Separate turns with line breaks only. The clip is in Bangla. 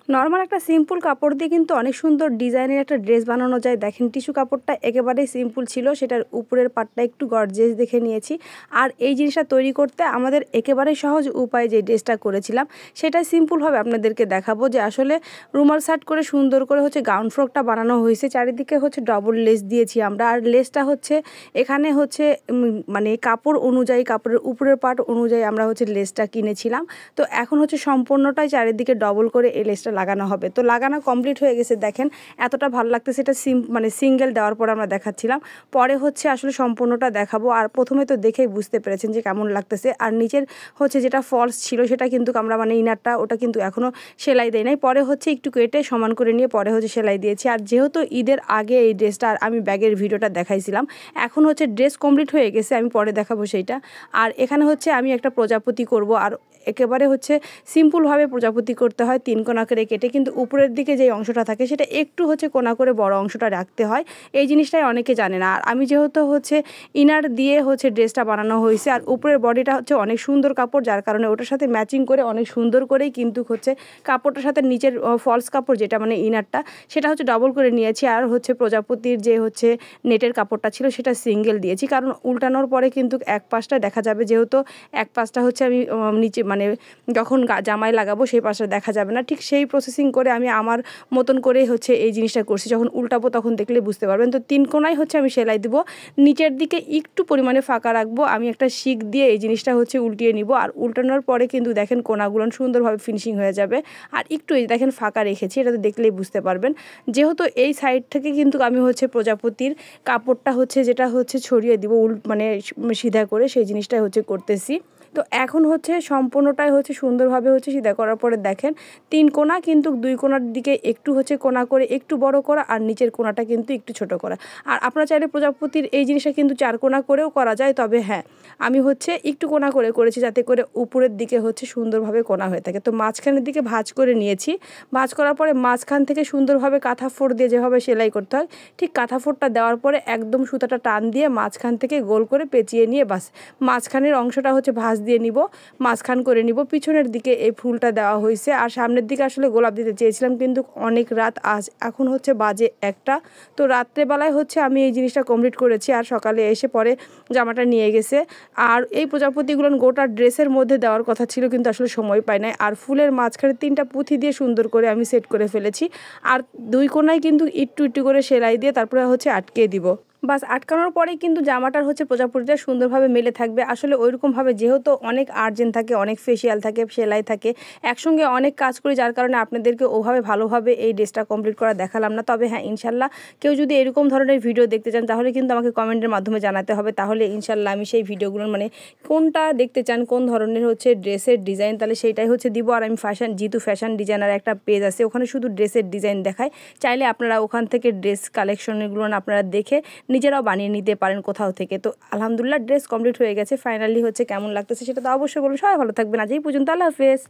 নরমাল একটা সিম্পল কাপড় দিয়ে কিন্তু অনেক সুন্দর ডিজাইনের একটা ড্রেস বানানো যায়। দেখেন টিস্যু কাপড়টা একেবারেই সিম্পল ছিল, সেটার উপরের পাটটা একটু গর্জিয়াস দেখে নিয়েছি। আর এই জিনিসটা তৈরি করতে আমাদের একেবারেই সহজ উপায় যে ড্রেসটা করেছিলাম সেটাই সিম্পলভাবে আপনাদেরকে দেখাবো। যে আসলে রুমাল শার্ট করে সুন্দর করে গাউন ফ্রকটা বানানো হয়েছে, চারিদিকে ডবল লেস দিয়েছি আমরা। আর লেসটা এখানে মানে কাপড় অনুযায়ী, কাপড়ের উপরের পার্ট অনুযায়ী আমরা লেসটা কিনেছিলাম। তো এখন সম্পূর্ণটাই চারিদিকে ডবল করে এই লেসটা লাগানো হবে। তো লাগানো কমপ্লিট হয়ে গেছে, দেখেন এতটা ভালো লাগতেছে। এটা মানে সিঙ্গেল দেওয়ার পর আমরা দেখাচ্ছিলাম, পরে আসলে সম্পূর্ণটা দেখাবো। আর প্রথমে তো দেখেই বুঝতে পেরেছেন যে কেমন লাগতেছে। আর নিচের যেটা ফলস ছিল সেটা কিন্তু আমরা মানে ইনারটা ওটা কিন্তু এখনও সেলাই দেয় নাই, পরে একটু কেটে সমান করে নিয়ে পরে সেলাই দিয়েছি। আর যেহেতু ঈদের আগে এই ড্রেসটা আর আমি ব্যাগের ভিডিওটা দেখাইছিলাম, এখন ড্রেস কমপ্লিট হয়ে গেছে, আমি পরে দেখাবো সেইটা। আর এখানে আমি একটা প্রজাপতি করব। আর একেবারে সিম্পলভাবে প্রজাপতি করতে হয়, 3 কোণা করে কেটে, কিন্তু উপরের দিকে যে অংশটা থাকে সেটা একটু কোণা করে বড় অংশটা রাখতে হয়। এই জিনিসটাই অনেকে জানে না। আর আমি যেহেতু ইনার দিয়ে ড্রেসটা বানানো হয়েছে, আর উপরের বডিটা অনেক সুন্দর কাপড়, যার কারণে ওটার সাথে ম্যাচিং করে অনেক সুন্দর করেই কিন্তু কাপড়টার সাথে নিচের ফলস কাপড় যেটা মানে ইনারটা সেটা ডবল করে নিয়েছি। আর প্রজাপতির যে নেটের কাপড়টা ছিল সেটা সিঙ্গেল দিয়েছি, কারণ উল্টানোর পরে কিন্তু এক পাশটা দেখা যাবে, যেহেতু এক পাশটা আমি নিচে মানে যখন জামায় লাগাবো সেই পাশটা দেখা যাবে না। ঠিক সেই প্রসেসিং করে আমি আমার মতন করে এই জিনিসটা করছি। যখন উল্টাবো তখন দেখলে বুঝতে পারবেন। তো 3 কোণায় আমি সেলাই দিব, নিচের দিকে একটু পরিমাণে ফাঁকা রাখবো। আমি একটা শিক দিয়ে এই জিনিসটা উল্টিয়ে নিব। আর উল্টানোর পরে কিন্তু দেখেন কোণাগুলো সুন্দরভাবে ফিনিশিং হয়ে যাবে। আর একটু এই দেখেন ফাঁকা রেখেছি, এটা তো দেখলেই বুঝতে পারবেন। যেহেতু এই সাইড থেকে কিন্তু আমি প্রজাপতির কাপড়টা যেটা ছড়িয়ে দিব মানে সিধা করে, সেই জিনিসটাই করতেছি। তো এখন সম্পূর্ণটাই সুন্দরভাবে সিধা করার পরে দেখেন 3 কোণা, কিন্তু 2 কোণার দিকে একটু কোণা করে একটু বড় করা, আর নিচের কোণাটা কিন্তু একটু ছোট করা। আর আপনারা চাইলে প্রজাপতির এই জিনিসটা কিন্তু 4 কোণা করেও করা যায়, তবে হ্যাঁ আমি একটু কোণা করে করেছি, যাতে করে উপরের দিকে সুন্দরভাবে কোণা হয়ে থাকে। তো মাঝখানের দিকে ভাঁজ করে নিয়েছি। ভাঁজ করার পরে মাঝখান থেকে সুন্দরভাবে কাঁথা ফোড় দিয়ে যেভাবে সেলাই করতে হয় ঠিক কাঁথা ফোড়টা দেওয়ার পরে একদম সুতাটা টান দিয়ে মাঝখান থেকে গোল করে পেঁচিয়ে নিয়ে বাস মাঝখানের অংশটা ভাঁজ দিয়ে নিব, মাঝখান করে নিব। পিছনের দিকে এই ফুলটা দেওয়া হয়েছে। আর সামনের দিকে আসলে গোলাপ দিতে চেয়েছিলাম, কিন্তু অনেক রাত আজ এখন বাজে 1টা। তো রাত্রেবেলায় আমি এই জিনিসটা কমপ্লিট করেছি। আর সকালে এসে পরে জামাটা নিয়ে গেছে। আর এই প্রজাপতিগুলো গোটা ড্রেসের মধ্যে দেওয়ার কথা ছিল, কিন্তু আসলে সময় পাই নাই। আর ফুলের মাঝখানে 3টা পুঁথি দিয়ে সুন্দর করে আমি সেট করে ফেলেছি। আর 2 কোণায় কিন্তু একটু একটু করে সেলাই দিয়ে তারপরে আটকে দিব। বাস আটকানোর পরেই কিন্তু জামাটার প্রজাপতিটা সুন্দরভাবে মেলে থাকবে। আসলে ওইরকমভাবে যেহেতু অনেক আর্জেন্ট থাকে, অনেক ফেসিয়াল থাকে, সেলাই থাকে, একসঙ্গে অনেক কাজ করি, যার কারণে আপনাদেরকে ওভাবে ভালোভাবে এই ড্রেসটা কমপ্লিট করা দেখালাম না। তবে হ্যাঁ, ইনশাল্লাহ কেউ যদি এরকম ধরনের ভিডিও দেখতে চান তাহলে কিন্তু আমাকে কমেন্টের মাধ্যমে জানাতে হবে। তাহলে ইনশাল্লাহ আমি সেই ভিডিওগুলোর মানে কোনটা দেখতে চান, কোন ধরনের ড্রেসের ডিজাইন, তাহলে সেইটাই দিব। আর আমি জিতু ফ্যাশন ডিজাইনার একটা পেজ আছে, ওখানে শুধু ড্রেসের ডিজাইন দেখায়। চাইলে আপনারা ওখান থেকে ড্রেস কালেকশনগুলো আপনারা দেখে নিজেরাও বানিয়ে নিতে পারেন কোথাও থেকে। তো আলহামদুলিল্লাহ ড্রেস কমপ্লিট হয়ে গেছে। ফাইনালি কেমন লাগতেছে সেটা তো অবশ্যই বলুন। সবাই ভালো থাকবেন। আজ এই পর্যন্ত, আল্লাহ হাফেজ।